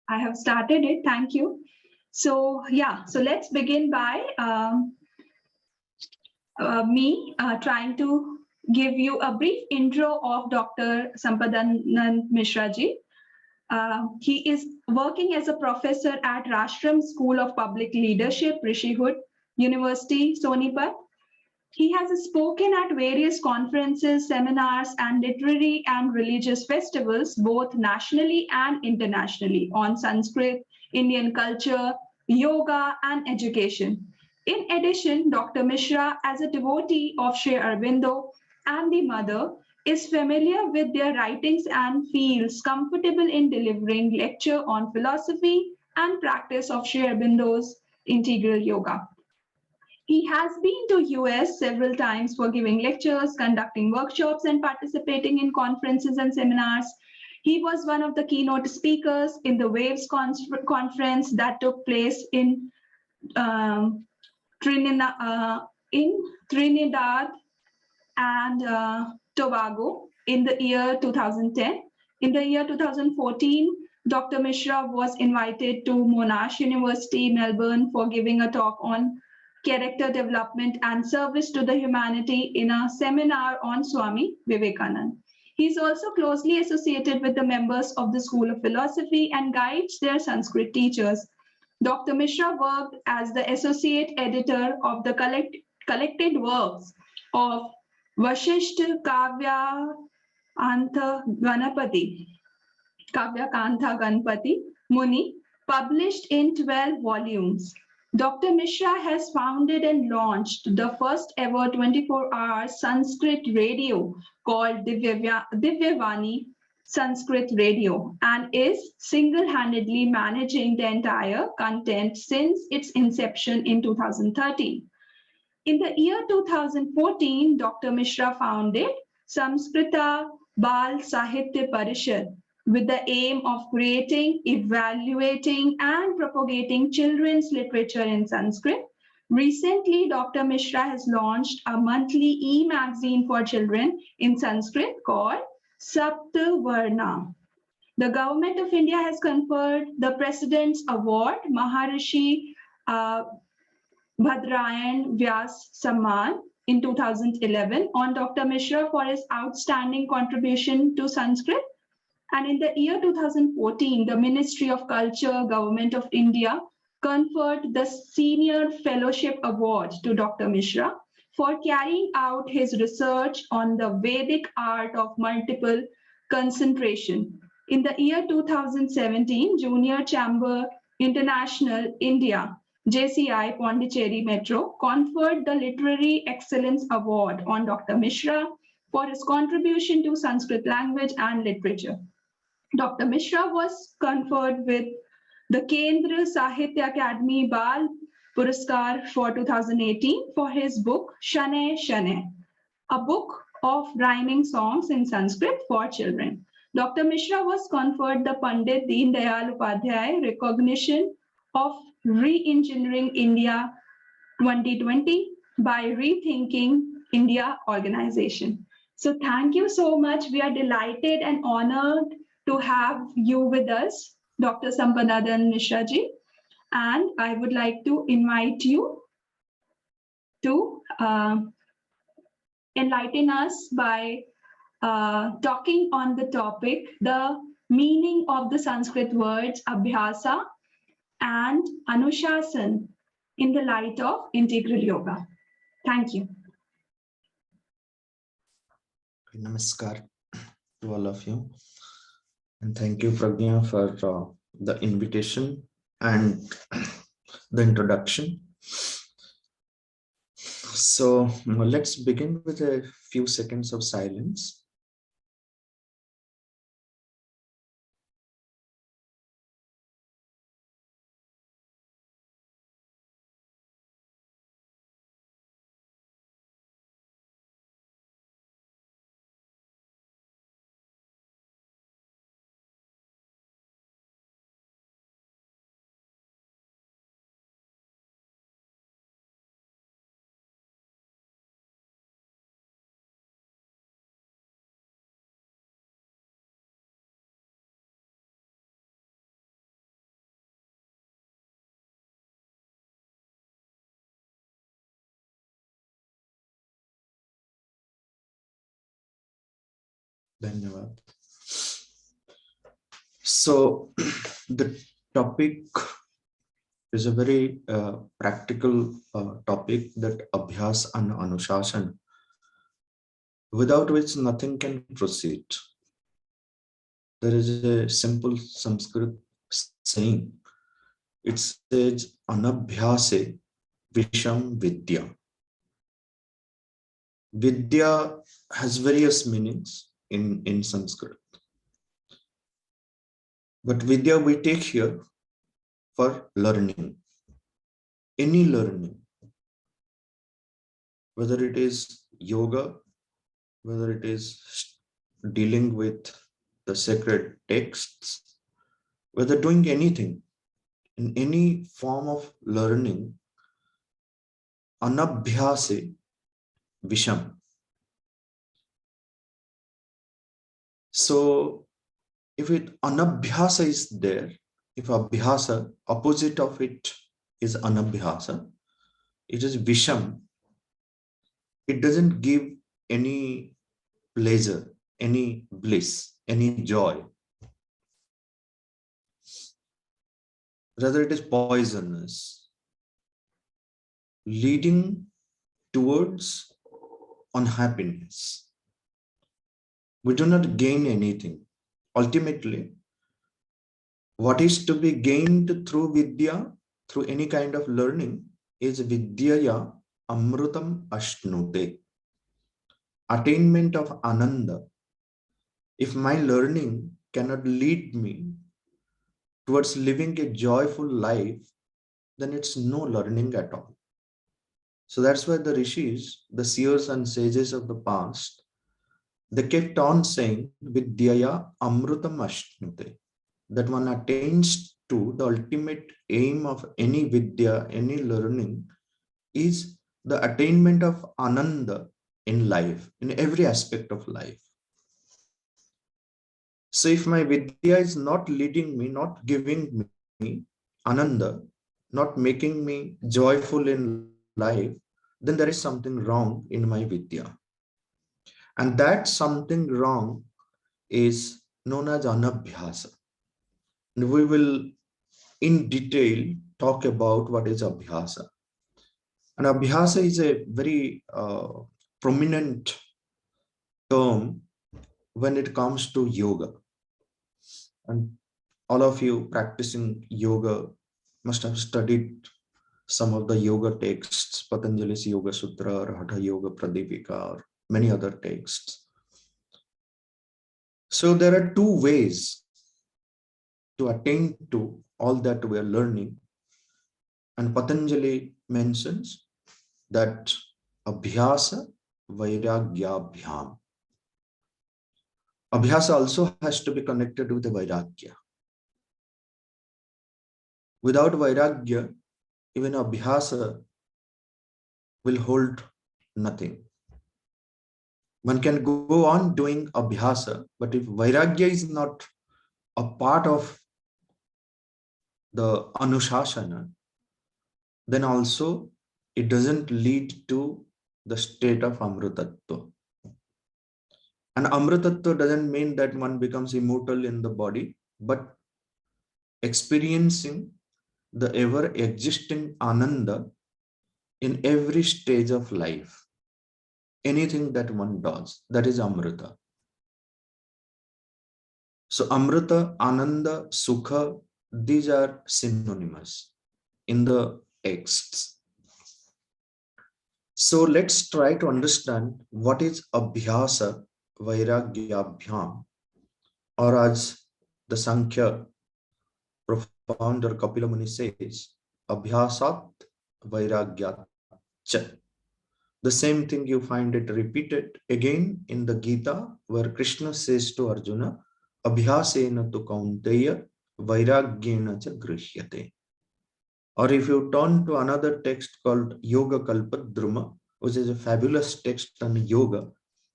I have started it. Thank you. So let's begin by me trying to give you a brief intro of Dr. Sampadanand Mishra ji. He is working as a professor at Rashram School of Public Leadership, Rishihud University, Sonipat. He has spoken at various conferences, seminars, and literary and religious festivals, both nationally and internationally, on Sanskrit, Indian culture, yoga, and education. In addition, Dr. Mishra, as a devotee of Sri Aurobindo and the Mother, is familiar with their writings and feels comfortable in delivering lecture on philosophy and practice of Sri Aurobindo's integral yoga. He has been to US several times for giving lectures, conducting workshops, and participating in conferences and seminars. He was one of the keynote speakers in the Waves conference that took place in Trinidad and Tobago in the year 2010. In the year 2014, Dr. Mishra was invited to Monash University, Melbourne, for giving a talk on character development and service to the humanity in a seminar on Swami Vivekananda. He is also closely associated with the members of the School of Philosophy and guides their Sanskrit teachers. Dr. Mishra worked as the associate editor of the collected works of Vashishta Kavya Kantha Ganpati Muni, published in 12 volumes. Dr. Mishra has founded and launched the first ever 24-hour Sanskrit radio called Divyavani Sanskrit Radio and is single-handedly managing the entire content since its inception in 2013. In the year 2014, Dr. Mishra founded Samskrita Bal Sahitya Parishad with the aim of creating, evaluating, and propagating children's literature in Sanskrit. Recently, Dr. Mishra has launched a monthly e-magazine for children in Sanskrit called Sapta Varna. The Government of India has conferred the President's Award, Maharishi Bhadrayan Vyas Samman, in 2011 on Dr. Mishra for his outstanding contribution to Sanskrit. And in the year 2014, the Ministry of Culture, Government of India, conferred the Senior Fellowship Award to Dr. Mishra for carrying out his research on the Vedic art of multiple concentration. In the year 2017, Junior Chamber International India, JCI Pondicherry Metro, conferred the Literary Excellence Award on Dr. Mishra for his contribution to Sanskrit language and literature. Dr. Mishra was conferred with the Kendra Sahitya Academy Bal Puraskar for 2018 for his book Shane Shane, a book of rhyming songs in Sanskrit for children. Dr. Mishra was conferred the Pandit Deen Dayal Upadhyay Recognition of Re-Engineering India 2020 by Rethinking India organization. So thank you so much. We are delighted and honored to have you with us, Dr. Sampadanand Mishra ji. And I would like to invite you to enlighten us by talking on the topic, the meaning of the Sanskrit words Abhyasa and Anushasan in the light of integral yoga. Thank you. Namaskar to all of you. And thank you, Pragya, for the invitation and the introduction. So let's begin with a few seconds of silence. Dhanyavad. So the topic is a very practical topic, that Abhyas and Anushasan, without which nothing can proceed. There is a simple Sanskrit saying. It says, Anabhyase Visham Vidya. Vidya has various meanings in Sanskrit. But Vidya we take here for learning. Any learning, whether it is yoga, whether it is dealing with the sacred texts, whether doing anything, in any form of learning, anabhyase visham. So if it anabhyasa is there, if abhyasa, opposite of it is anabhyasa, it is visham. It doesn't give any pleasure, any bliss, any joy. Rather, it is poisonous, leading towards unhappiness. We do not gain anything. Ultimately, what is to be gained through vidya, through any kind of learning, is vidyaya amrutam ashnute, attainment of ananda. If my learning cannot lead me towards living a joyful life, then it's no learning at all. So that's why the rishis, the seers and sages of the past, they kept on saying vidyaya amrutam ashnute, that one attains to the ultimate aim of any vidya, any learning, is the attainment of ananda in life, in every aspect of life. So if my vidya is not leading me, not giving me ananda, not making me joyful in life, then there is something wrong in my vidya. And that something wrong is known as anabhyasa. And we will in detail talk about what is abhyasa. And abhyasa is a very prominent term when it comes to yoga. And all of you practicing yoga must have studied some of the yoga texts, Patanjali's Yoga Sutra or Hatha Yoga Pradipika or many other texts. So there are two ways to attain to all that we are learning. And Patanjali mentions that Abhyasa Vairagya Bhyam. Abhyasa also has to be connected with the Vairagya. Without Vairagya, even Abhyasa will hold nothing. One can go on doing Abhyasa, but if Vairagya is not a part of the Anushasana, then also it doesn't lead to the state of Amrutattva. And Amrutattva doesn't mean that one becomes immortal in the body, but experiencing the ever-existing Ananda in every stage of life. Anything that one does, that is Amrita. So Amrita, Ananda, Sukha, these are synonymous in the texts. So let's try to understand what is Abhyasa Vairagya Bhyam, or as the Sankhya profounder Kapila Muni says, Abhyasat Vairagya Cha. The same thing you find it repeated again in the Gita, where Krishna says to Arjuna, Abhyasena tu kaunteya vairagyena cha grishyate. Or if you turn to another text called Yoga Kalpadruma, which is a fabulous text on yoga,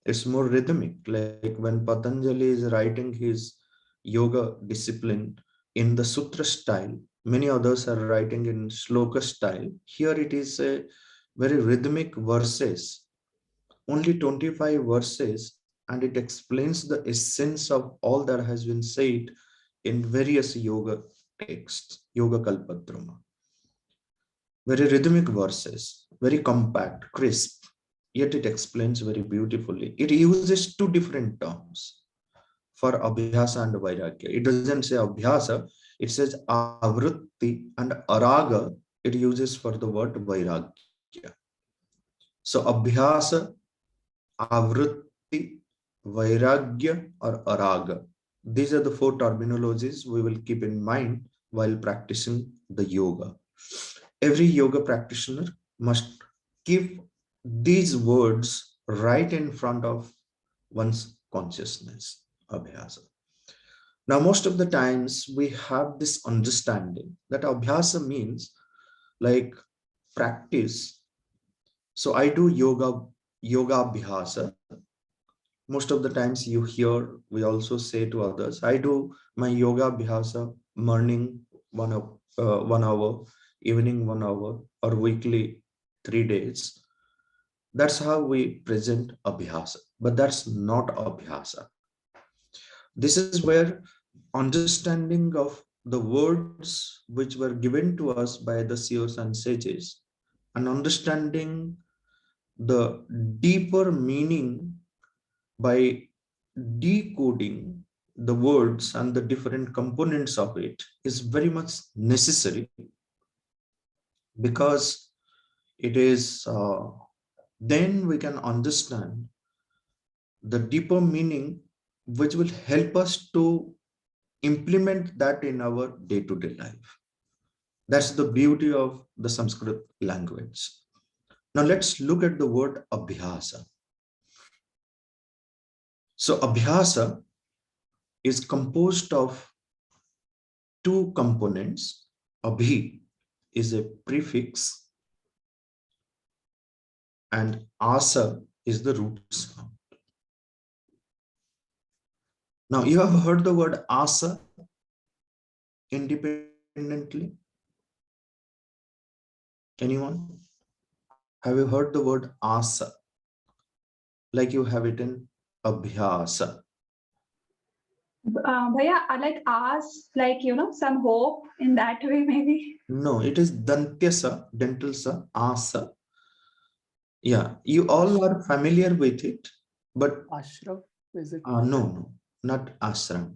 it's more rhythmic. Like when Patanjali is writing his yoga discipline in the sutra style, many others are writing in sloka style. Here it is a very rhythmic verses, only 25 verses, and it explains the essence of all that has been said in various yoga texts, Yoga Kalpatrama. Very rhythmic verses, very compact, crisp, yet it explains very beautifully. It uses two different terms for Abhyasa and Vairagya. It doesn't say Abhyasa, it says Avrutti, and Araga, it uses for the word Vairagya. So Abhyasa, Avrutti, Vairagya, or Araga. These are the four terminologies we will keep in mind while practicing the yoga. Every yoga practitioner must keep these words right in front of one's consciousness, Abhyasa. Now, most of the times we have this understanding that Abhyasa means like practice. So I do yoga Abhyasa. Most of the times you hear, we also say to others, I do my yoga Abhyasa morning 1 hour, evening 1 hour, or weekly 3 days. That's how we present Abhyasa, but that's not Abhyasa. This is where understanding of the words which were given to us by the seers and sages, and understanding the deeper meaning by decoding the words and the different components of it is very much necessary, because it is then we can understand the deeper meaning which will help us to implement that in our day-to-day life. That's the beauty of the Sanskrit language. Now let's look at the word Abhyasa. So Abhyasa is composed of two components. Abhi is a prefix and asa is the root sound. Now you have heard the word asa independently. Anyone? Have you heard the word asa? Like you have it in Abhyasa. Bhaiya, I like ask, like, some hope in that way, maybe. No, it is Dantyasa, dental sa, asa. Yeah, you all are familiar with it, but Ashram, is it? no, not ashram.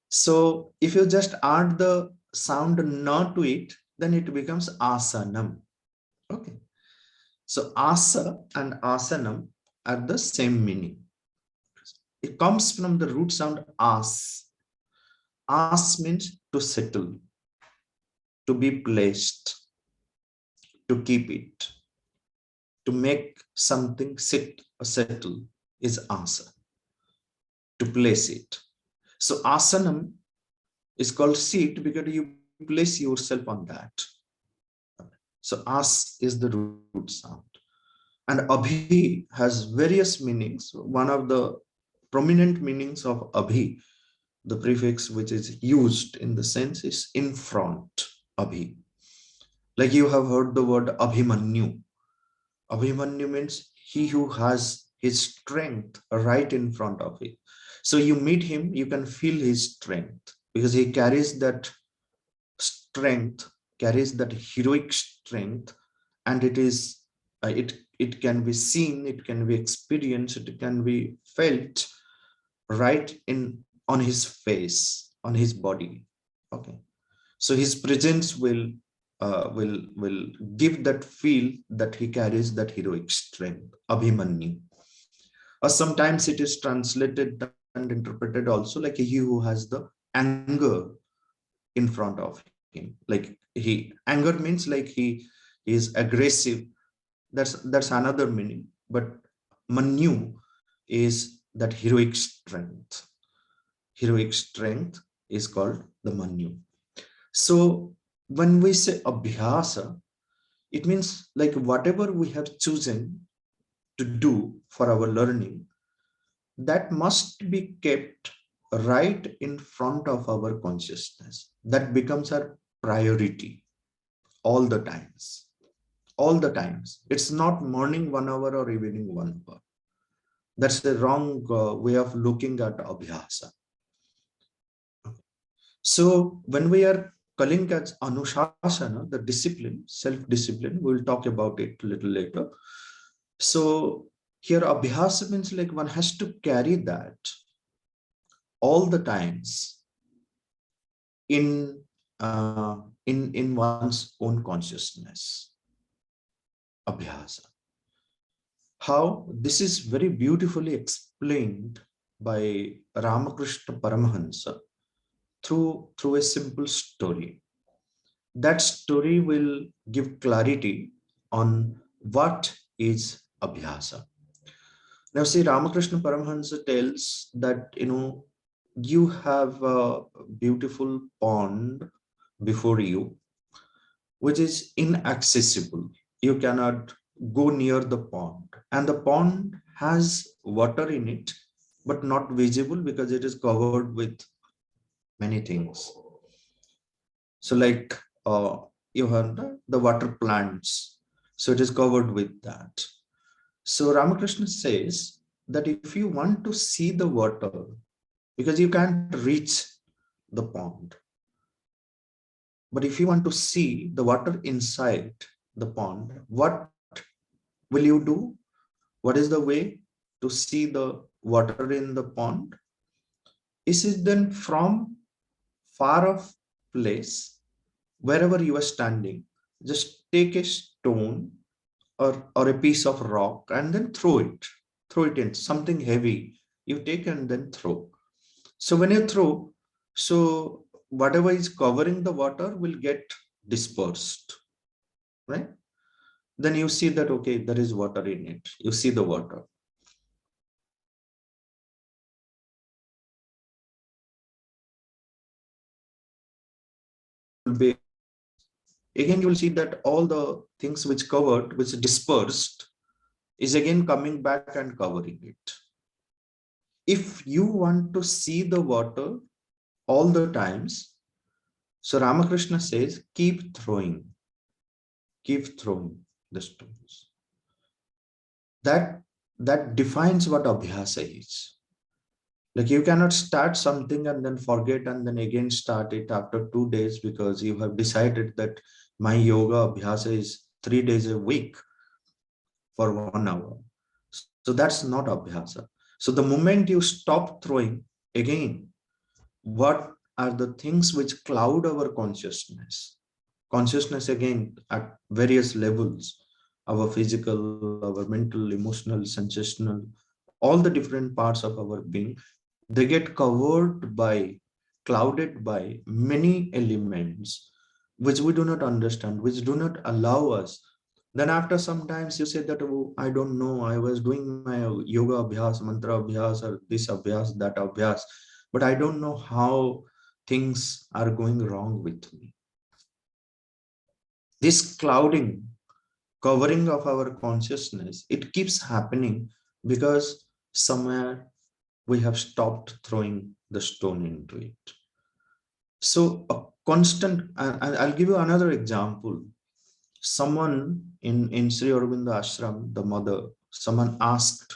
So if you just add the sound na to it, then it becomes asanam. Okay. So asa and asanam are the same meaning. It comes from the root sound as. As means to settle, to be placed, to keep it, to make something sit or settle is asa, to place it. So asanam is called seat because you place yourself on that. So as is the root sound. And abhi has various meanings. One of the prominent meanings of abhi, the prefix which is used in the sense, is in front, abhi. Like you have heard the word abhimanyu. Abhimanyu means he who has his strength right in front of it. So you meet him, you can feel his strength because he carries that strength, carries that heroic strength, and it can be seen, it can be experienced, it can be felt right in on his face, on his body. Okay, so his presence will give that feel that he carries that heroic strength, Abhimanyu. Or sometimes it is translated and interpreted also like he who has the anger in front of him. Like anger means like he is aggressive. That's another meaning. But Manu is that heroic strength. Heroic strength is called the Manu. So when we say Abhyasa, it means like whatever we have chosen to do for our learning, that must be kept right in front of our consciousness. That becomes our priority all the times. All the times. It's not morning 1 hour or evening 1 hour. That's the wrong way of looking at Abhyasa. So when we are calling as Anushasana, the discipline, self-discipline, we'll talk about it a little later. So here Abhyasa means like one has to carry that all the times in in one's own consciousness. Abhyasa. How this is very beautifully explained by Ramakrishna Paramahansa through a simple story. That story will give clarity on what is Abhyasa. Now see, Ramakrishna Paramahansa tells that, you have a beautiful pond before you, which is inaccessible. You cannot go near the pond. And the pond has water in it, but not visible because it is covered with many things. So like you have the water plants. So it is covered with that. So Ramakrishna says that if you want to see the water, because you can't reach the pond, but if you want to see the water inside the pond, what will you do? What is the way to see the water in the pond? Is it then from far off place, wherever you are standing, just take a stone or a piece of rock and then throw it in something heavy. You take and then throw. So when you throw, so whatever is covering the water will get dispersed, right? Then you see that, okay, there is water in it. You see the water. Again, you will see that all the things which covered, which dispersed, is again coming back and covering it. If you want to see the water all the times, so Ramakrishna says, keep throwing the stones. That defines what Abhyasa is. Like you cannot start something and then forget and then again start it after 2 days because you have decided that my yoga Abhyasa is 3 days a week for 1 hour. So that's not Abhyasa. So the moment you stop throwing, again, what are the things which cloud our consciousness? Consciousness again at various levels, our physical, our mental, emotional, sensational, all the different parts of our being, they get covered by, clouded by many elements which we do not understand, which do not allow us. Then after sometimes you say that, oh, I don't know, I was doing my yoga abhyas, mantra abhyas, or this abhyas, that abhyas, but I don't know how things are going wrong with me. This clouding, covering of our consciousness, it keeps happening because somewhere we have stopped throwing the stone into it. So a constant, and I'll give you another example. Someone in Sri Aurobindo Ashram, the mother, someone asked,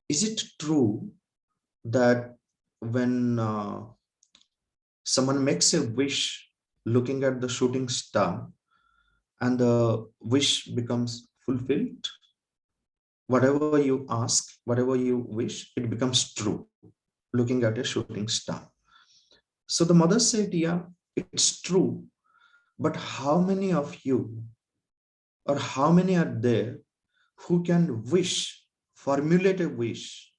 is it true that when someone makes a wish looking at the shooting star and the wish becomes fulfilled? Whatever you ask, whatever you wish, it becomes true, looking at a shooting star. So the mother said, yeah, it's true, but how many of you or how many are there who can wish, formulate a wish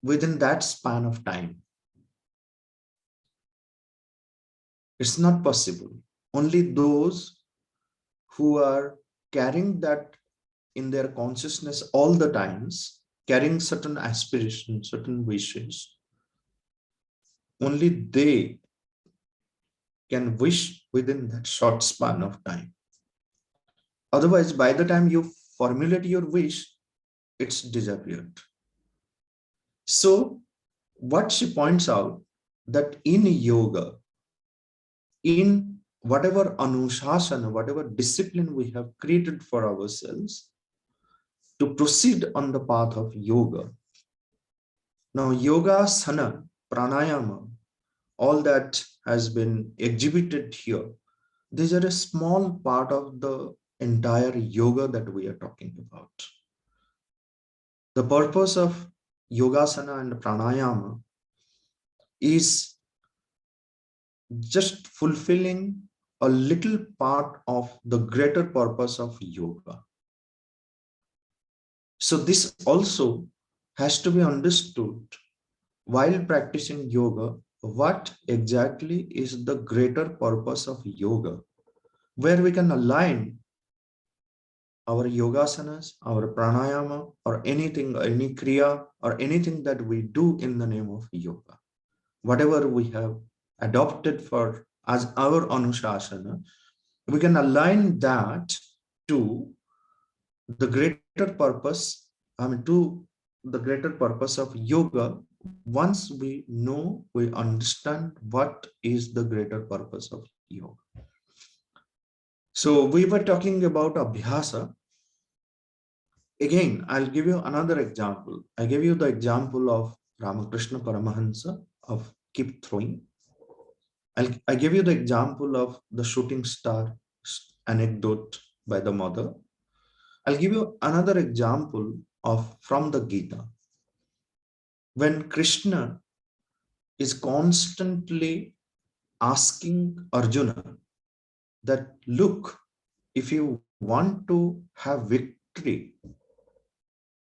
within that span of time? It's not possible. Only those who are carrying that in their consciousness all the times, carrying certain aspirations, certain wishes, only they can wish within that short span of time. Otherwise, by the time you formulate your wish, it's disappeared. So what she points out, that in yoga, in whatever anushasana, whatever discipline we have created for ourselves, to proceed on the path of yoga. Now, yoga, asana, pranayama, all that has been exhibited here, these are a small part of the entire yoga that we are talking about. The purpose of yogasana and pranayama is just fulfilling a little part of the greater purpose of yoga. So this also has to be understood while practicing yoga. What exactly is the greater purpose of yoga, where we can align our yogasanas, our pranayama, or anything, any kriya, or anything that we do in the name of yoga. Whatever we have adopted for as our anushasana, we can align that to the greater purpose, to the greater purpose of yoga. Once we know, we understand what is the greater purpose of yoga. So we were talking about abhyasa. Again, I'll give you another example. I gave you the example of Ramakrishna Paramahansa of keep throwing. I give you the example of the shooting star anecdote by the mother. I'll give you another example of from the Gita. When Krishna is constantly asking Arjuna that, look, if you want to have victory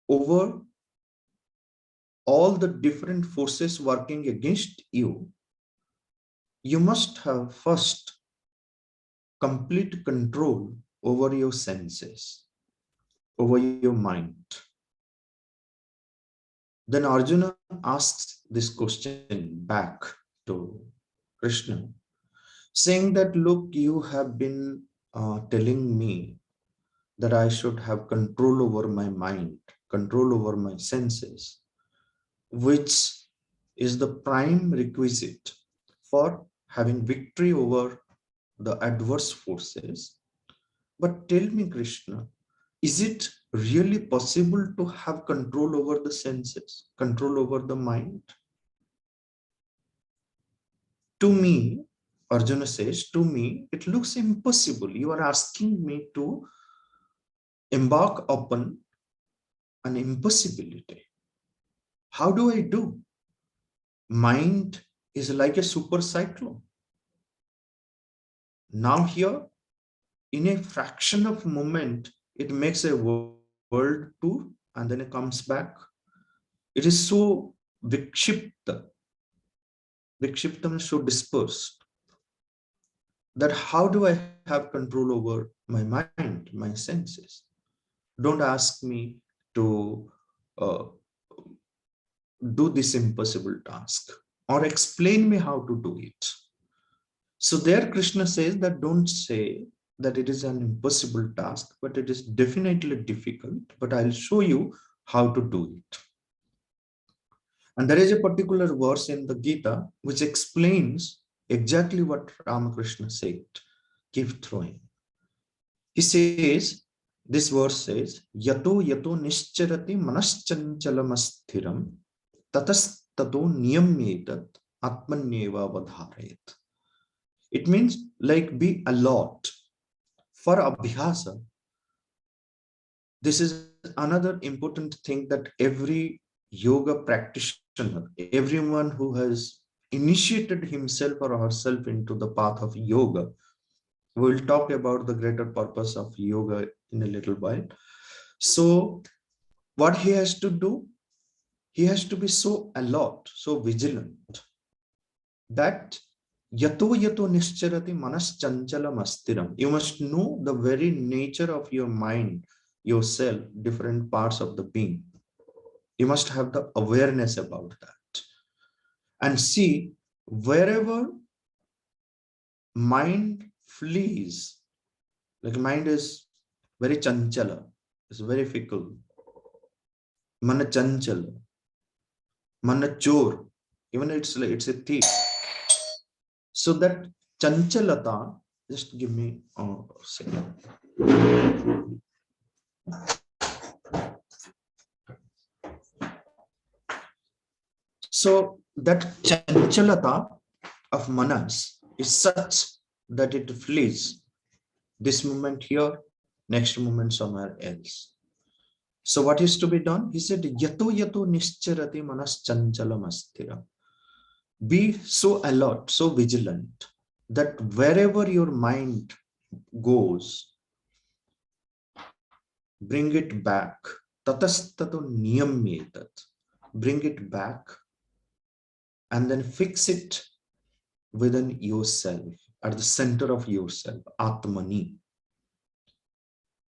over all the different forces working against you, you must have first complete control over your senses, over your mind. Then Arjuna asks this question back to Krishna, saying that, look, you have been telling me that I should have control over my mind, control over my senses, which is the prime requisite for having victory over the adverse forces. But tell me, Krishna, is it really possible to have control over the senses, control over the mind? To me, Arjuna says, to me, it looks impossible. You are asking me to embark upon an impossibility. How do I do? Mind is like a super cyclone. Now here, in a fraction of a moment, it makes a world tour and then it comes back. It is so vickchipta. Vickchipta is so dispersed that how do I have control over my mind, my senses? Don't ask me to uh, do this impossible task or explain me how to do it. So there Krishna says that don't say that it is an impossible task, but it is definitely difficult, but I'll show you how to do it. And there is a particular verse in the Gita which explains exactly what Ramakrishna said, keep throwing. He says, this verse says, yato yato nischarati manaschanchalamastiram tatastato niyamyetat atmanyeva vadharayat. It means like be alert. For abhyasa, this is another important thing that every yoga practitioner, everyone who has initiated himself or herself into the path of yoga, we'll talk about the greater purpose of yoga in a little while. So what he has to do, he has to be so alert, so vigilant that yato yato nischarati manas chanchalam astiram. You must know the very nature of your mind, yourself, different parts of the being. You must have the awareness about that. And see, wherever mind flees, like mind is very chanchala, it's very fickle. Mana chanchala, mana chor, even it's a thief. So that chanchalata, just give me a second. So that chanchalata of manas is such that it flees this moment here, next moment somewhere else. So what is to be done? He said, yato yato nischarati manas chanchalam astira. Be so alert, so vigilant that wherever your mind goes, bring it back. Tatastato niyamyetat. Bring it back and then fix it within yourself, at the center of yourself, Atmani.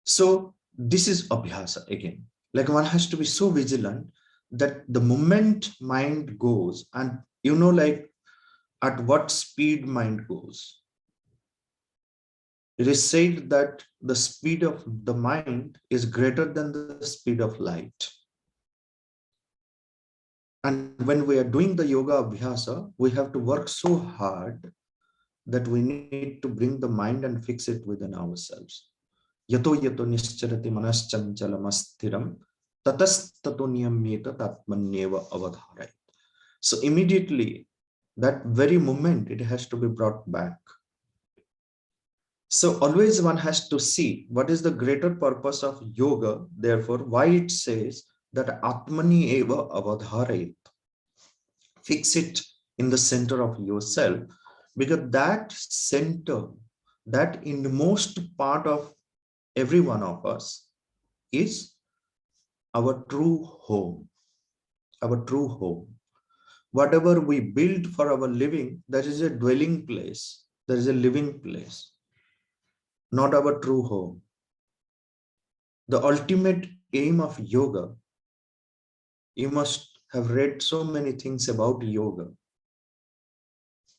So this is Abhyasa again. Like one has to be so vigilant that the moment mind goes, and like at what speed mind goes. It is said that the speed of the mind is greater than the speed of light. And when we are doing the yoga abhyasa, we have to work so hard that we need to bring the mind and fix it within ourselves. Yato yato nischarati manas chanchalam asthiram tatastato niyamyeta tatmanyeva avadharay. So immediately, that very moment, it has to be brought back. So always one has to see what is the greater purpose of yoga. Therefore, why it says that Atmani eva avadharayat. Fix it in the center of yourself, because that center, that inmost part of every one of us is our true home. Our true home. Whatever we build for our living, that is a dwelling place. That is a living place, not our true home. The ultimate aim of yoga, you must have read so many things about yoga.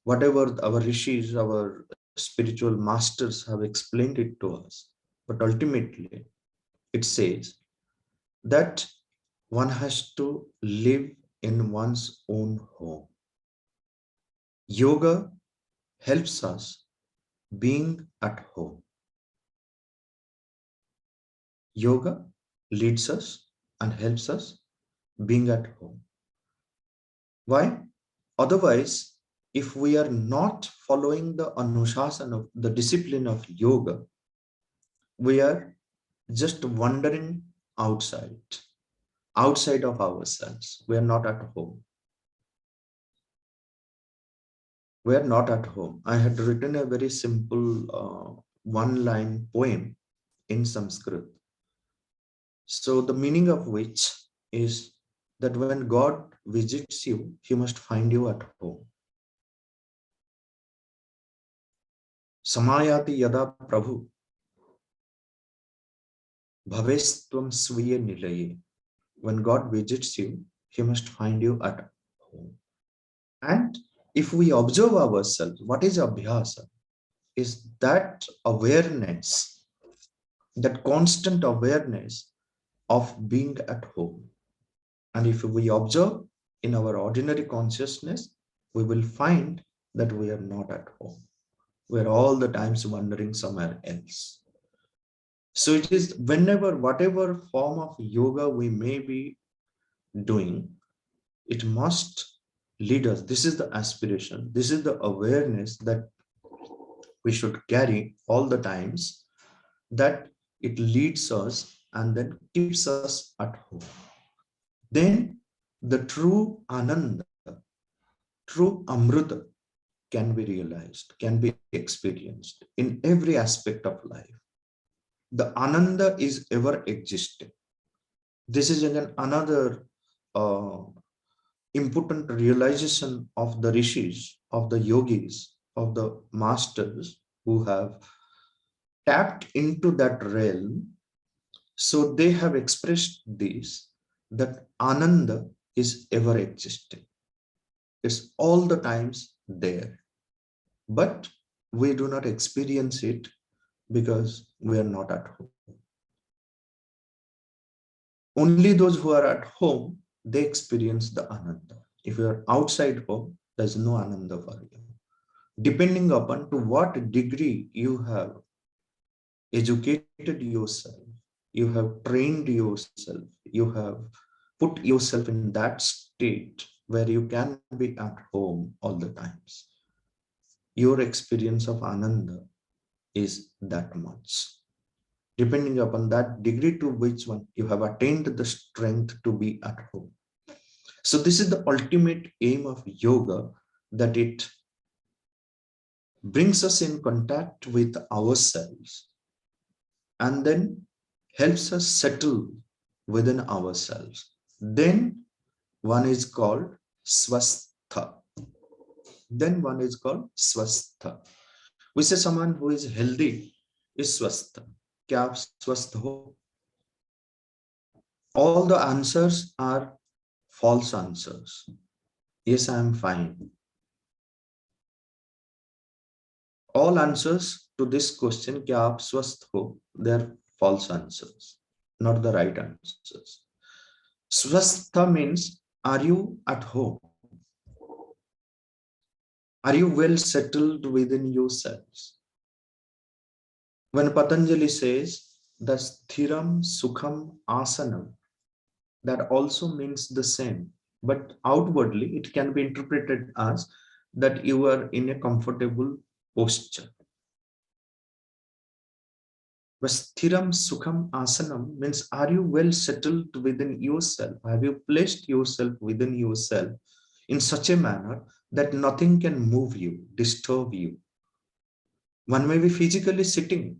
Whatever our rishis, our spiritual masters have explained it to us. But ultimately, it says that one has to live in one's own home. Yoga helps us being at home. Yoga leads us and helps us being at home. Why? Otherwise, if we are not following the anushasana, the discipline of yoga, we are just wandering outside of ourselves. We are not at home. We are not at home. I had written a very simple one-line poem in Sanskrit. So the meaning of which is that when God visits you, he must find you at home. Samayati yada prabhu bhavestvam sviya nilaye. When God visits you, he must find you at home. And if we observe ourselves, what is abhyasa? Is that awareness, that constant awareness of being at home. And if we observe in our ordinary consciousness, we will find that we are not at home. We are all the times wandering somewhere else. So it is whenever, whatever form of yoga we may be doing, it must lead us. This is the aspiration. This is the awareness that we should carry all the times, that it leads us and then keeps us at home. Then the true ananda, true amrita can be realized, can be experienced in every aspect of life. The ananda is ever existing. This is again another important realization of the rishis, of the yogis, of the masters who have tapped into that realm. So they have expressed this, that ananda is ever existing. It's all the times there. But we do not experience it because we are not at home. Only those who are at home, they experience the ananda. If you are outside home, there's no ananda for you. Depending upon to what degree you have educated yourself, you have trained yourself, you have put yourself in that state where you can be at home all the times. Your experience of Ananda is that much. Depending upon that degree to which one you have attained the strength to be at home. So this is the ultimate aim of yoga, that it brings us in contact with ourselves and then helps us settle within ourselves. Then one is called swastha. Then one is called swastha. We say someone who is healthy is swastha. Kya aap swasth ho? All the answers are false answers. Yes, I am fine. All answers to this question, kya aap swasth ho, they are false answers, not the right answers. Swastha means, are you at home? Are you well settled within yourselves? When Patanjali says the sthiram sukham asanam, that also means the same, but outwardly it can be interpreted as that you are in a comfortable posture. But sthiram sukham asanam means, are you well settled within yourself? Have you placed yourself within yourself in such a manner that nothing can move you, disturb you? One may be physically sitting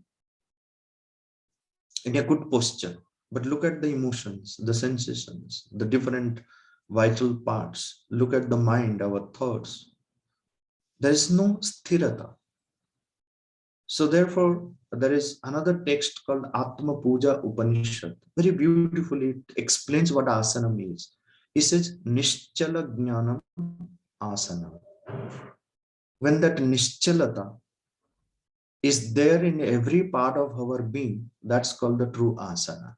in a good posture, but look at the emotions, the sensations, the different vital parts. Look at the mind, our thoughts. There is no sthirata. So therefore, there is another text called Atma Puja Upanishad. Very beautifully, it explains what asana means. He says, Nischala Jnanam Asana. When that Nischalata is there in every part of our being, that's called the true asana.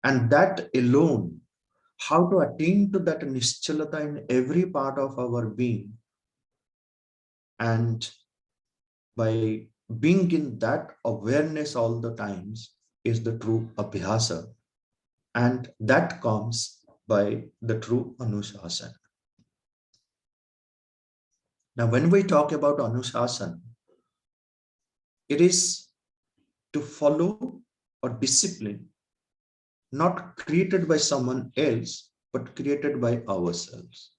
And that alone, how to attain to that Nischalata in every part of our being, and by being in that awareness all the times, is the true Abhyasa. And that comes by the true Anushasana. Now, when we talk about Anushasana, it is to follow or discipline, not created by someone else, but created by ourselves.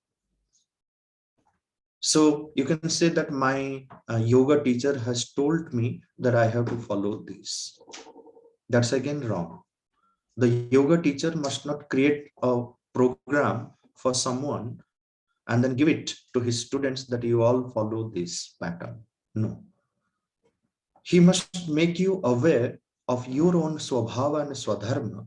So you can say that my yoga teacher has told me that I have to follow this. That's again wrong. The yoga teacher must not create a program for someone and then give it to his students that you all follow this pattern. No. He must make you aware of your own swabhava and swadharma,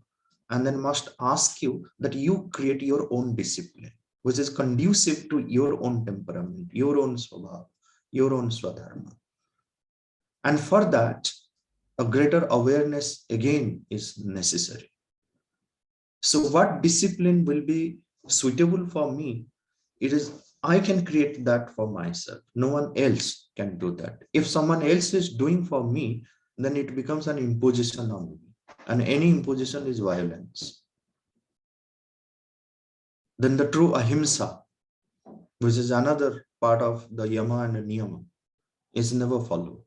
and then must ask you that you create your own discipline, which is conducive to your own temperament, your own swabhava, your own swadharma. And for that, a greater awareness again is necessary. So what discipline will be suitable for me? It is, I can create that for myself. No one else can do that. If someone else is doing for me, then it becomes an imposition on me. And any imposition is violence. Then the true ahimsa, which is another part of the yama and the niyama, is never followed.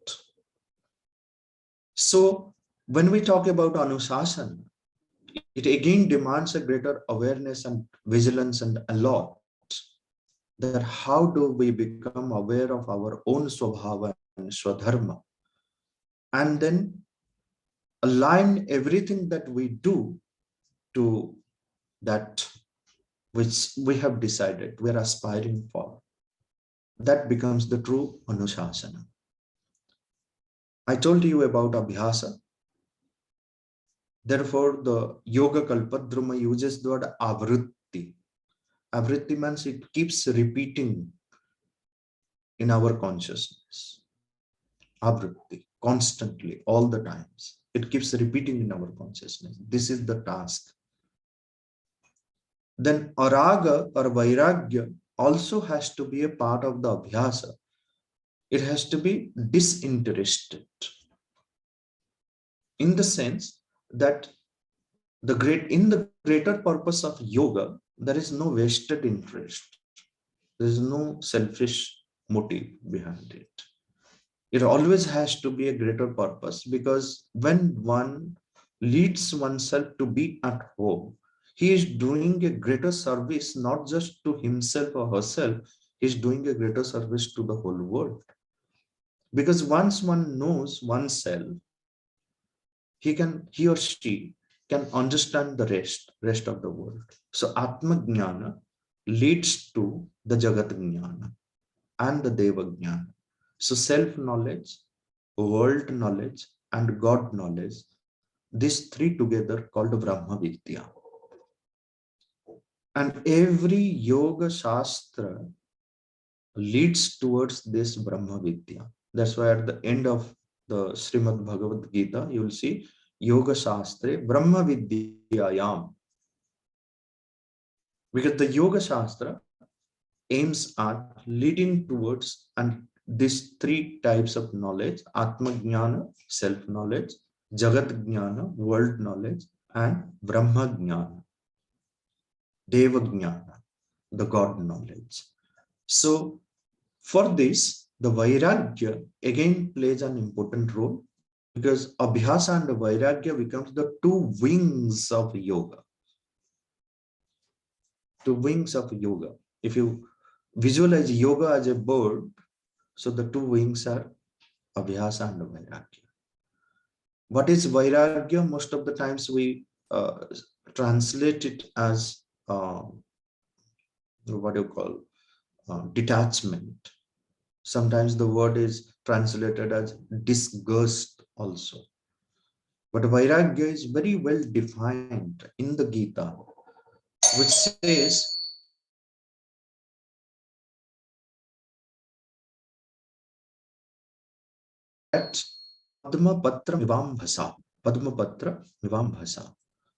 So when we talk about Anushasana, it again demands a greater awareness and vigilance and alert, that how do we become aware of our own swabhava and swadharma, and then align everything that we do to that which we have decided we're aspiring for. That becomes the true Anushasana. I told you about Abhyasa. Therefore, the Yoga Kalpadruma uses the word avritti. Avritti means it keeps repeating in our consciousness. Avritti, constantly, all the times. It keeps repeating in our consciousness. This is the task. Then araga or vairagya also has to be a part of the abhyasa. It has to be disinterested, in the sense that in the greater purpose of yoga there is no vested interest. There is no selfish motive behind it. It always has to be a greater purpose, because when one leads oneself to be at home, he is doing a greater service, not just to himself or herself, he is doing a greater service to the whole world. Because once one knows oneself, he or she can understand the rest of the world. So Atma Jnana leads to the Jagat Jnana and the Deva Jnana. So self-knowledge, world knowledge, and God knowledge, these three together called Brahma Vidya. And every yoga shastra leads towards this Brahma Vidya. That's why at the end of the Srimad Bhagavad Gita, you will see Yoga Shastra Brahma Vidyayam. Because the Yoga Shastra aims at leading towards and these three types of knowledge: Atma Jnana, self knowledge; Jagat Jnana, world knowledge; and Brahma Jnana, Deva Jnana, the God knowledge. So, for this, the Vairagya again plays an important role, because Abhyasa and Vairagya becomes the two wings of yoga. Two wings of yoga. If you visualize yoga as a bird, so the two wings are Abhyasa and Vairagya. What is Vairagya? Most of the times we translate it as what do you call detachment. Sometimes the word is translated as disgust also. But Vairagya is very well defined in the Gita, which says that Padma Patra Mivambhasa. Padma Patra Mivambhasa.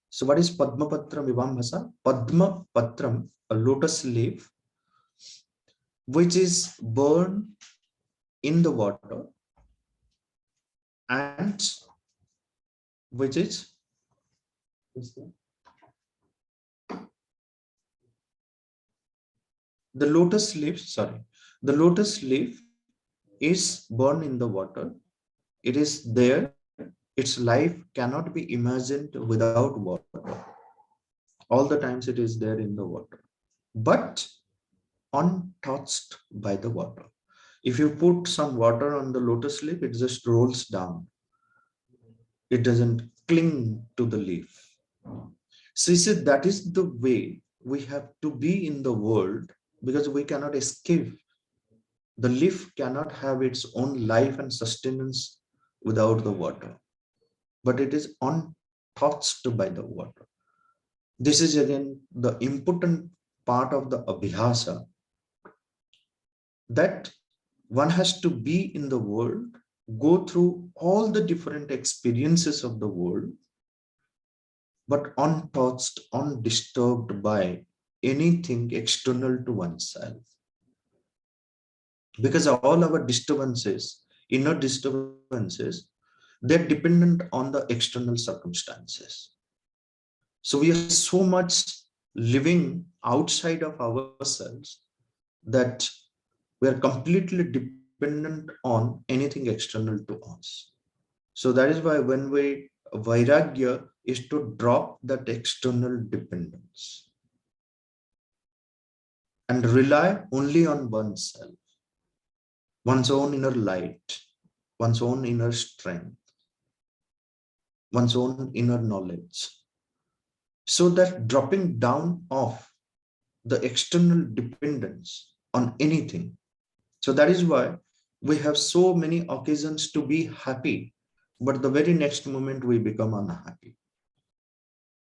So what is Padma Patra Mivambhasa? Padma Patram, a lotus leaf, which is burned in the water and which is the lotus leaf, sorry, the lotus leaf is burned in the water. It is there. Its life cannot be imagined without water. All the times it is there in the water, but untouched by the water. If you put some water on the lotus leaf, it just rolls down. It doesn't cling to the leaf. So he said that is the way we have to be in the world, because we cannot escape. The leaf cannot have its own life and sustenance without the water, but it is untouched by the water. This is again the important part of the Abhyasa, that one has to be in the world, go through all the different experiences of the world, but untouched, undisturbed by anything external to oneself. Because all our disturbances, inner disturbances, they're dependent on the external circumstances. So we are so much living outside of ourselves that we are completely dependent on anything external to us. So that is why when we Vairagya is to drop that external dependence and rely only on oneself, one's own inner light, one's own inner strength, one's own inner knowledge. So that dropping down of the external dependence on anything. So that is why we have so many occasions to be happy, but the very next moment we become unhappy.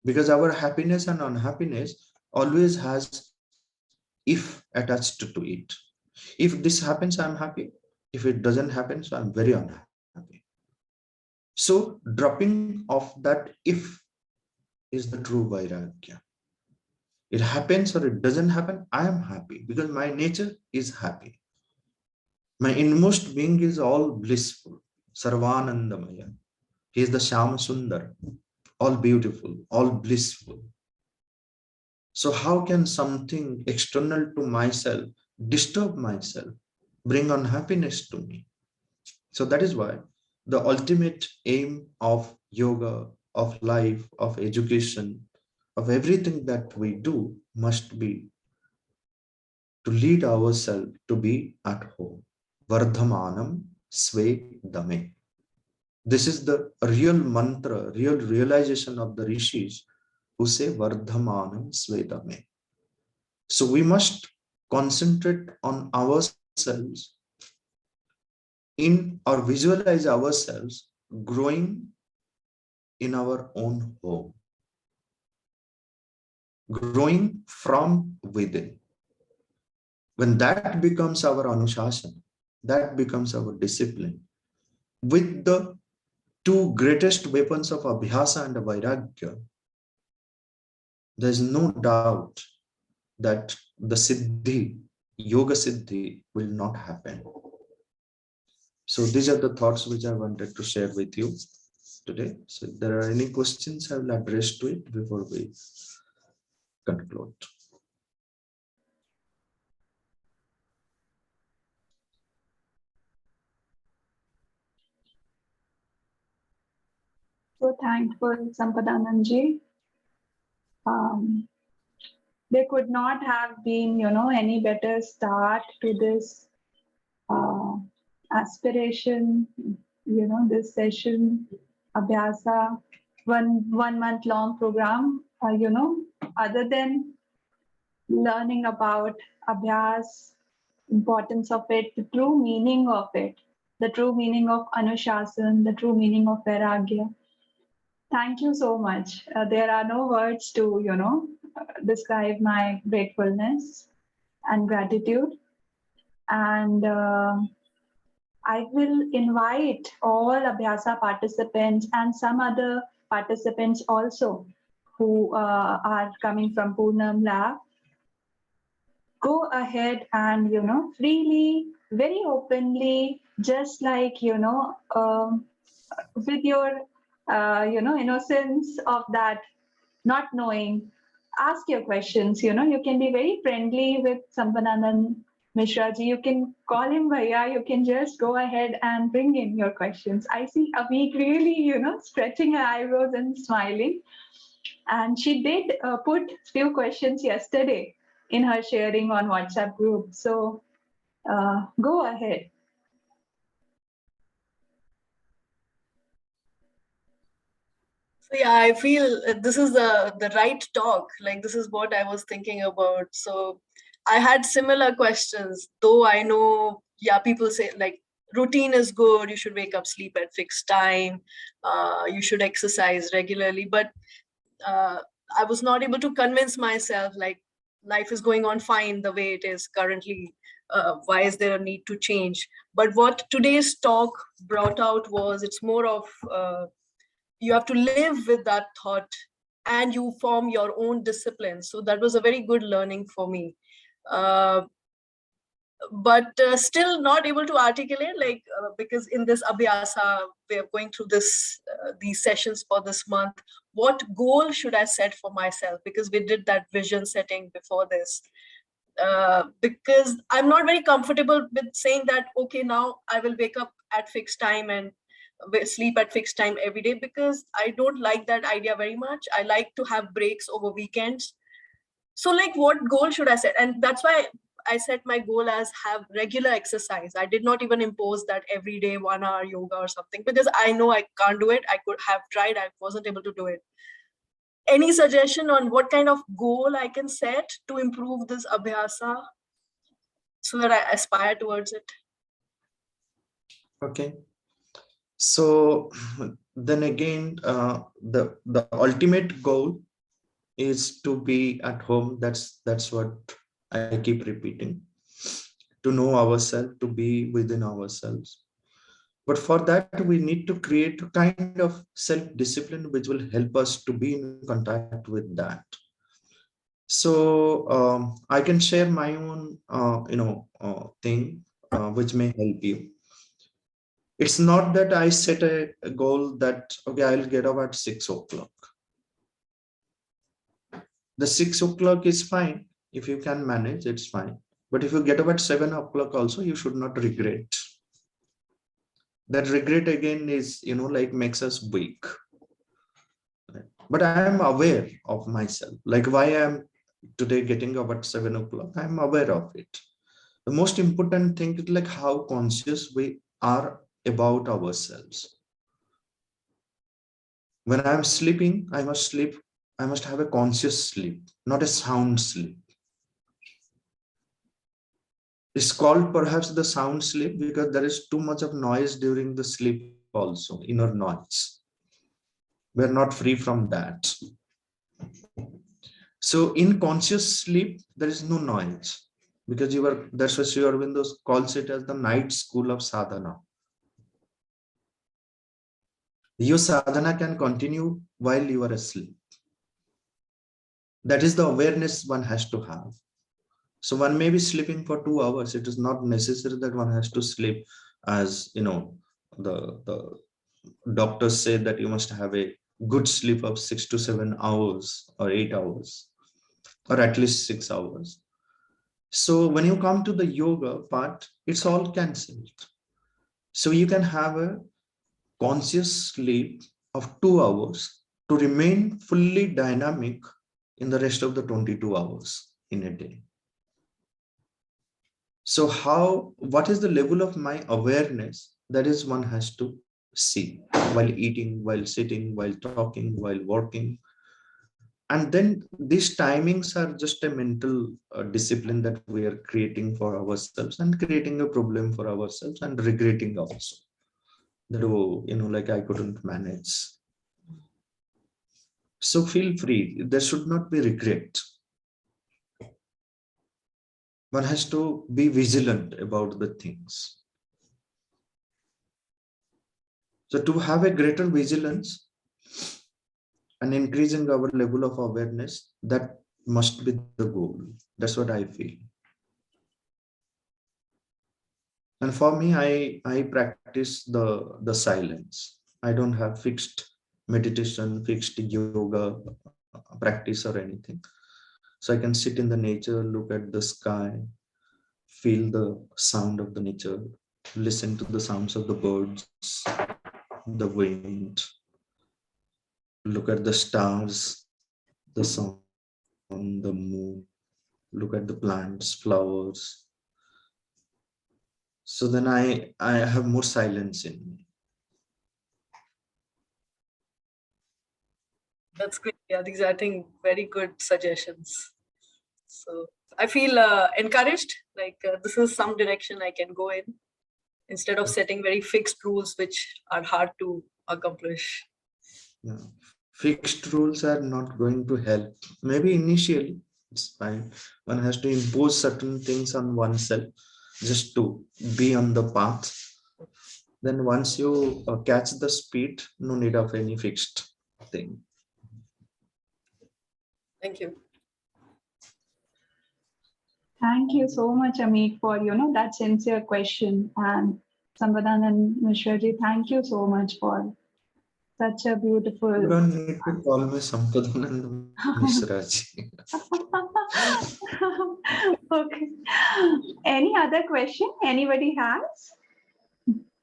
Because our happiness and unhappiness always has if attached to it. If this happens, I'm happy. If it doesn't happen, so I'm very unhappy. So dropping of that if is the true Vairagya. It happens or it doesn't happen, I am happy because my nature is happy. My inmost being is all blissful. Sarvanandamaya. He is the Shama Sundar, all beautiful, all blissful. So how can something external to myself disturb myself, bring unhappiness to me? So that is why the ultimate aim of yoga, of life, of education, of everything that we do must be to lead ourselves to be at home. Vardhamanam Sve Dame. This is the real mantra, real realization of the rishis who say Vardhamanam Sve Dame. So we must concentrate on ourselves in or visualize ourselves growing in our own home, growing from within. When that becomes our anushasana, that becomes our discipline, with the two greatest weapons of Abhyasa and Vairagya, there is no doubt that the Siddhi, Yoga Siddhi, will not happen. So these are the thoughts which I wanted to share with you today. So if there are any questions, I will address to it before we conclude. So thankful, Sampadananji. There could not have been, any better start to this aspiration, this session, Abhyasa, one month long program, other than learning about Abhyas, importance of it, the true meaning of it, the true meaning of Anushasan, the true meaning of Vairagya. Thank you so much. There are no words to, describe my gratefulness and gratitude. And I will invite all Abhyasa participants and some other participants also who are coming from Poonam Lab. Go ahead and, freely, very openly, just like, with your, innocence of that not knowing, ask your questions. You can be very friendly with Sampananand Mishra ji. You can call him Bhaiya. You can just go ahead and bring in your questions. I see Abhi really, stretching her eyebrows and smiling. And she did put few questions yesterday in her sharing on WhatsApp group. So go ahead. So yeah, I feel this is the right talk. Like this is what I was thinking about. So I had similar questions, though I know, yeah, people say like routine is good. You should wake up, sleep at fixed time. You should exercise regularly. But I was not able to convince myself like life is going on fine the way it is currently. Why is there a need to change? But what today's talk brought out was it's more of you have to live with that thought and you form your own discipline. So that was a very good learning for me. But still not able to articulate because in this Abhyasa, we are going through these sessions for this month. What goal should I set for myself? Because we did that vision setting before this. Because I'm not very comfortable with saying that, okay, now I will wake up at fixed time and sleep at fixed time every day, because I don't like that idea very much. I like to have breaks over weekends. So like what goal should I set? And that's why I set my goal as have regular exercise. I did not even impose that every day 1 hour yoga or something, because I know I can't do it. I could have tried, I wasn't able to do it. Any suggestion on what kind of goal I can set to improve this Abhyasa so that I aspire towards it? Okay. So then again, the ultimate goal is to be at home. That's what I keep repeating. To know ourselves, to be within ourselves. But for that, we need to create a kind of self-discipline which will help us to be in contact with that. So I can share my own, thing which may help you. It's not that I set a goal that, okay, I'll get up at 6 o'clock. The 6 o'clock is fine. If you can manage, it's fine. But if you get up at 7 o'clock also, you should not regret. That regret again is, like makes us weak. But I am aware of myself. Like why I am today getting up at 7 o'clock, I am aware of it. The most important thing is like how conscious we are about ourselves. When I am sleeping, I must sleep. I must have a conscious sleep, not a sound sleep. It's called perhaps the sound sleep because there is too much of noise during the sleep also, inner noise. We're not free from that. So in conscious sleep, there is no noise because that's why Sri Aurobindo calls it as the night school of sadhana. Your sadhana can continue while you are asleep. That is the awareness one has to have. So one may be sleeping for 2 hours. It is not necessary that one has to sleep, as the doctors say that you must have a good sleep of 6 to 7 hours or 8 hours, or at least 6 hours. So when you come to the yoga part, it's all cancelled. So you can have a conscious sleep of 2 hours to remain fully dynamic in the rest of the 22 hours in a day. So what is the level of my awareness? That is one has to see while eating, while sitting, while talking, while working. And then these timings are just a mental discipline that we are creating for ourselves and creating a problem for ourselves and regretting also that, like I couldn't manage. So feel free. There should not be regret. One has to be vigilant about the things. So to have a greater vigilance and increasing our level of awareness, that must be the goal. That's what I feel. And for me, I practice the silence. I don't have fixed meditation, fixed yoga practice or anything. So I can sit in the nature, look at the sky, feel the sound of the nature, listen to the sounds of the birds, the wind, look at the stars, the sun, the moon, look at the plants, flowers. So then I have more silence in me. That's great. Yeah, these are, I think, very good suggestions. So I feel encouraged, like this is some direction I can go in instead of setting very fixed rules which are hard to accomplish. Yeah. Fixed rules are not going to help. Maybe initially it's fine. One has to impose certain things on oneself just to be on the path. Then once you catch the speed, no need of any fixed thing. Thank you. Thank you so much, Amit, for that sincere question. And Sambhadan and Mishraji, thank you so much for such a beautiful. You don't need to call me Sampadan and Mishraji. Okay. Any other question anybody has?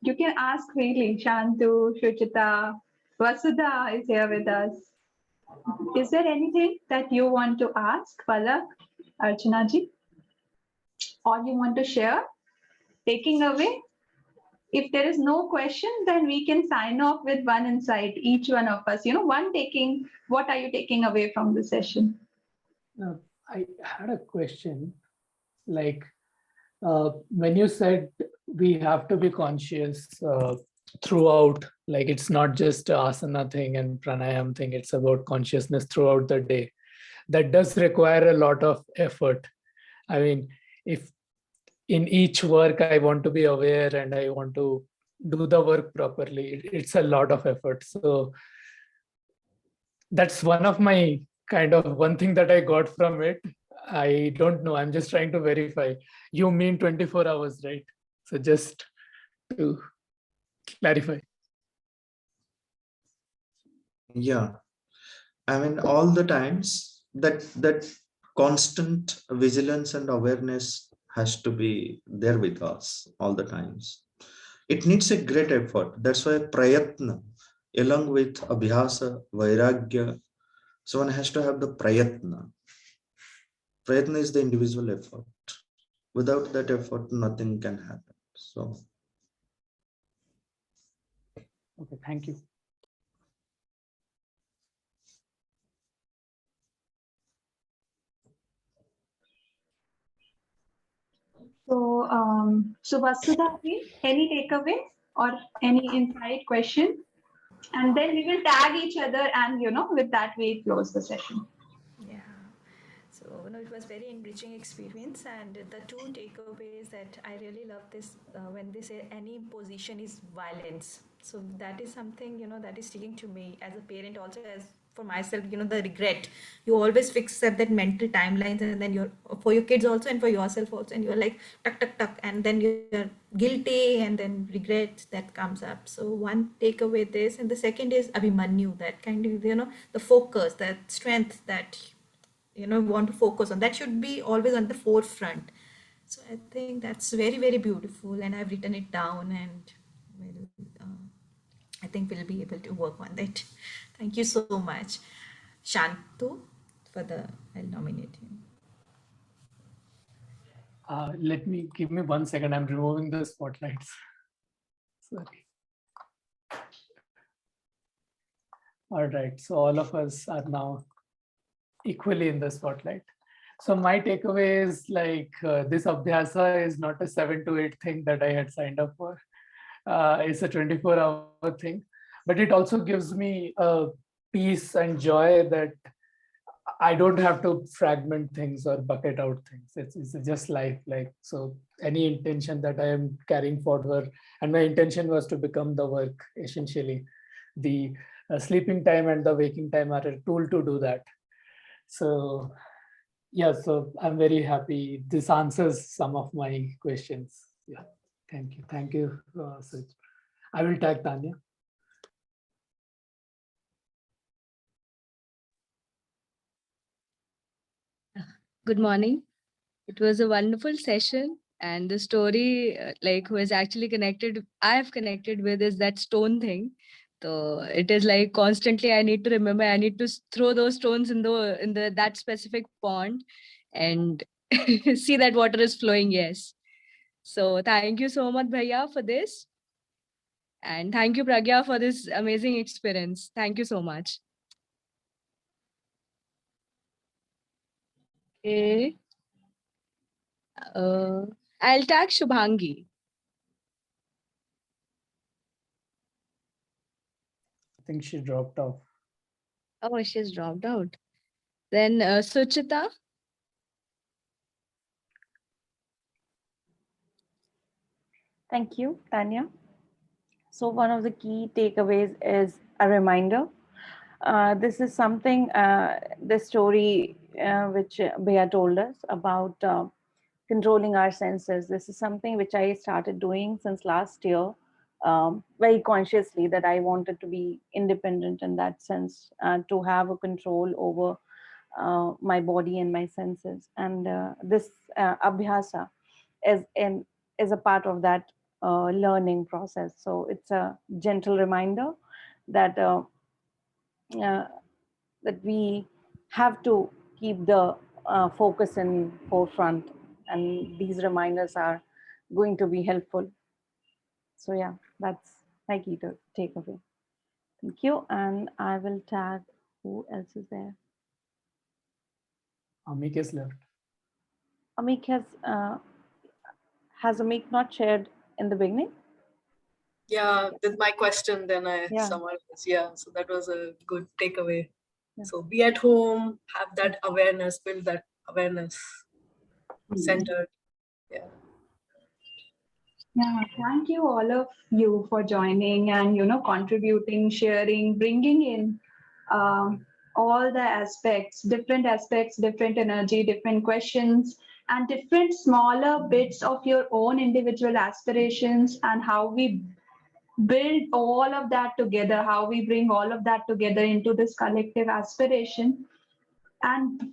You can ask freely. Shantu, Shuchita, Vasudha is here with us. Is there anything that you want to ask, Palak, Archanaji? Or you want to share? Taking away? If there is no question, then we can sign off with one insight, each one of us. What are you taking away from the session? I had a question. Like, when you said we have to be conscious throughout, like it's not just asana thing and pranayam thing, it's about consciousness throughout the day. That does require a lot of effort. I mean, if in each work I want to be aware and I want to do the work properly, it's a lot of effort. So that's one of my one thing that I got from it. I don't know. I'm just trying to verify. You mean 24 hours, right? So just to clarify. Yeah. I mean, all the times that constant vigilance and awareness has to be there with us all the times. It needs a great effort. That's why prayatna, along with abhyasa, vairagya, so one has to have the prayatna. Prayatna is the individual effort. Without that effort, nothing can happen. So, Okay, thank you. So Vasudha, any takeaway or any insight question? And then we will tag each other, and with that we close the session. Yeah. So, it was very enriching experience, and the two takeaways that I really love this when they say any position is violence. So that is something that is sticking to me as a parent, also as for myself. The regret, you always fix up that mental timelines, and then you're for your kids also and for yourself also, and you're like tuck tuck tuck, and then you're guilty, and then regret that comes up. So one takeaway this, and the second is Abhimanyu, that kind of the focus, that strength that want to focus on, that should be always on the forefront. So I think that's very, very beautiful, and I've written it down, and will I think we'll be able to work on that. Thank you so much, Shantu, for the I'll nominate him. Give me 1 second. I'm removing the spotlights. Sorry. All right, so all of us are now equally in the spotlight. So my takeaway is like this Abhyasa is not a 7 to 8 thing that I had signed up for. It's a 24-hour thing, but it also gives me a peace and joy that I don't have to fragment things or bucket out things. It's just life. Like, so any intention that I am carrying forward, and my intention was to become the work, essentially. The sleeping time and the waking time are a tool to do that. So yeah, so I'm very happy. This answers some of my questions. Yeah, thank you. Thank you, Saj. I will tag Tanya. Good morning. It was a wonderful session, and the story who is actually connected, I have connected with, is that stone thing. So it is like constantly I need to remember, I need to throw those stones in that specific pond and see that water is flowing. Yes. So thank you so much, Bhaiya, for this. And thank you, Pragya, for this amazing experience. Thank you so much. Okay. I'll tag Shubhangi. I think she dropped off. Oh, she's dropped out. Then Suchita. Thank you, Tanya. So one of the key takeaways is a reminder. This is something, the story which Bhaiya told us about controlling our senses. This is something which I started doing since last year, very consciously, that I wanted to be independent in that sense, to have a control over my body and my senses. And this Abhyasa is a part of that learning process. So it's a gentle reminder that that we have to keep the focus in forefront, and these reminders are going to be helpful. So yeah, that's my key takeaway. Thank you. And I will tag, who else is there? Amik is left. Amik has Amik not shared in the beginning? Yeah, with my question, then I Yeah. summarized. Yeah, so that was a good takeaway. Yeah. So be at home, have that awareness, build that awareness, centered. Yeah. Yeah, thank you all of you for joining and contributing, sharing, bringing in all the aspects, different energy, different questions, and different smaller bits of your own individual aspirations, and how we build all of that together, how we bring all of that together into this collective aspiration. and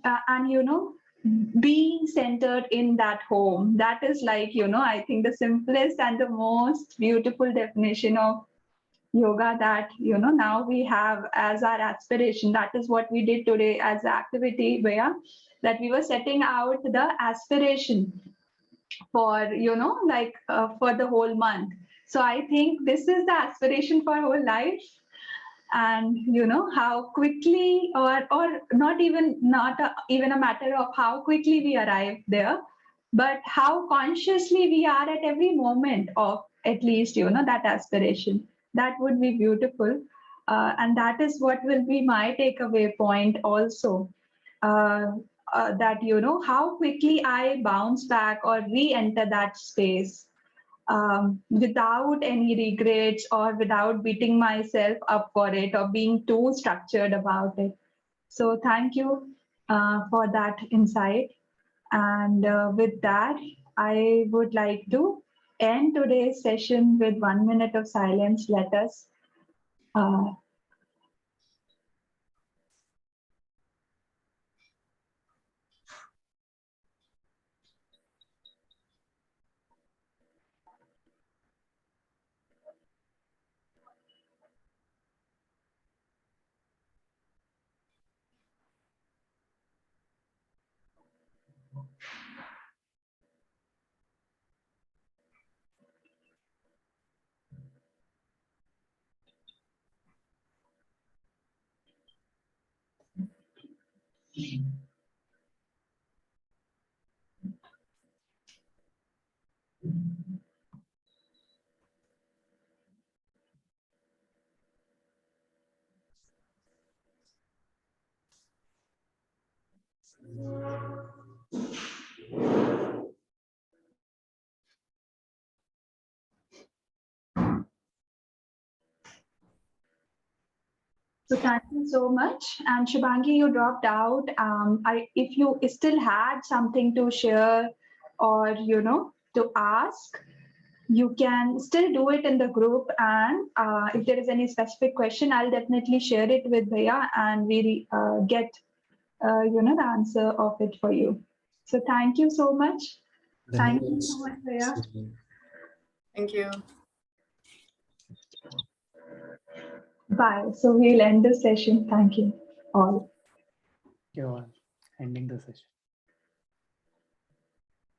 being centered in that home. That is like, I think the simplest and the most beautiful definition of yoga that, now we have as our aspiration. That is what we did today as the activity, where that we were setting out the aspiration for, for the whole month. So I think this is the aspiration for whole life. And how quickly, or not even a matter of how quickly we arrive there, but how consciously we are at every moment of at least that aspiration. That would be beautiful. And that is what will be my takeaway point also. That how quickly I bounce back or re-enter that space, without any regrets or without beating myself up for it or being too structured about it. So thank you for that insight. And with that, I would like to end today's session with 1 minute of silence. Let us So thank you so much. And Shubhangi, you dropped out. If you still had something to share or, to ask, you can still do it in the group. And if there is any specific question, I'll definitely share it with Bhaiya and we get, the answer of it for you. So thank you so much. Thank you so much, Bhaiya. Thank you. Bye. So we'll end the session. Thank you all. You're ending the session.